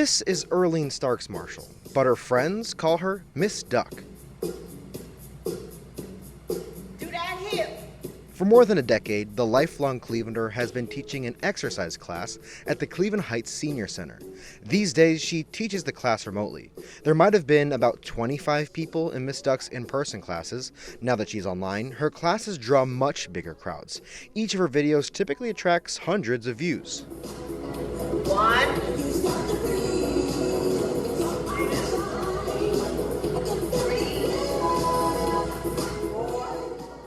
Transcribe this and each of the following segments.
This is Earlene Starks Marshall, but her friends call her Miss Duck. Do that hip. For more than a decade, the lifelong Clevelander has been teaching an exercise class at the Cleveland Heights Senior Center. These days, she teaches the class remotely. There might have been about 25 people in Miss Duck's in-person classes. Now that she's online, her classes draw much bigger crowds. Each of her videos typically attracts hundreds of views. One.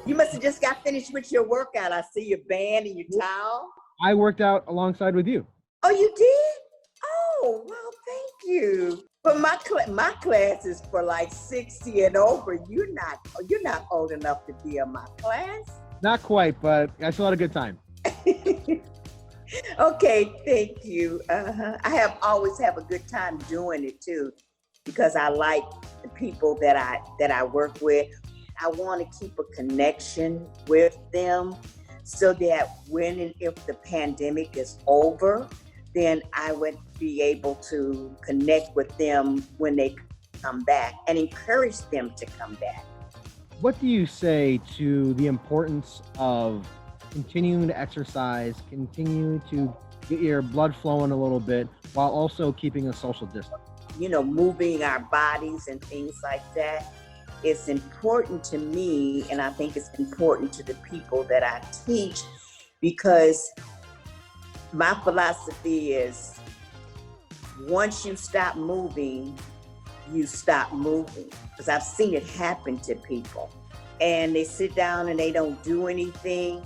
You must have just got finished with your workout. I see your band and your towel. I worked out alongside with you. Oh, you did? Oh, well, thank you. But my class is for like 60 and over. You're not old enough to be in my class. Not quite, but I still had a good time. Okay, thank you. I always have a good time doing it too, because I like the people that I work with. I want to keep a connection with them so that when and if the pandemic is over, then I would be able to connect with them when they come back and encourage them to come back. What do you say to the importance of continuing to exercise, continue to get your blood flowing a little bit while also keeping a social distance? You know, moving our bodies and things like that. It's important to me, and I think it's important to the people that I teach, because my philosophy is once you stop moving, you stop moving. Because I've seen it happen to people. And they sit down and they don't do anything.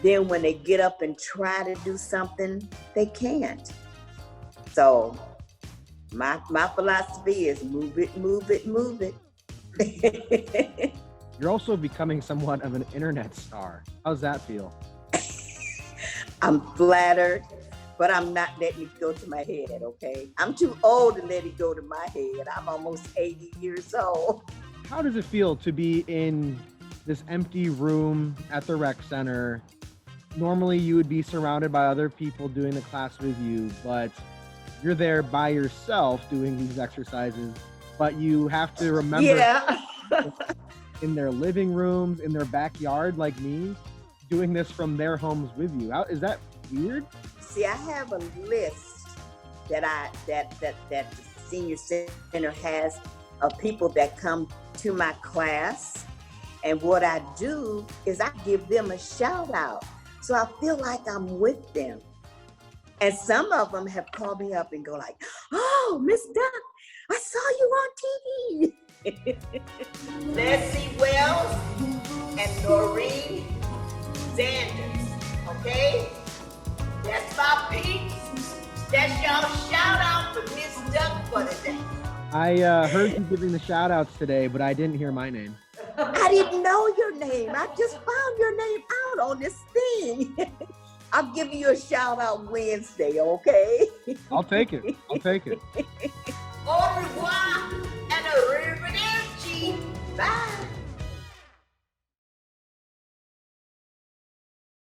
Then when they get up and try to do something, they can't. So my philosophy is move it, move it, move it. You're also becoming somewhat of an internet star. How's that feel? I'm flattered, but I'm not letting it go to my head, okay? I'm too old to let it go to my head. I'm almost 80 years old. How does it feel to be in this empty room at the rec center? Normally you would be surrounded by other people doing the class with you, but you're there by yourself doing these exercises. But you have to remember in their living rooms, in their backyard, like me, doing this from their homes with you. Is that weird? See, I have a list that the senior center has of people that come to my class. And what I do is I give them a shout out. So I feel like I'm with them. And some of them have called me up and go like, "Oh, Miss Duck, I saw you on TV." Leslie Wells and Noreen Sanders, okay? That's my peeps. That's y'all shout out for Miss Duck for today. I heard you giving the shout outs today, but I didn't hear my name. I didn't know your name. I just found your name out on this thing. I'll give you a shout out Wednesday, okay? I'll take it. I'll take it. Au revoir and arrivederci. Bye.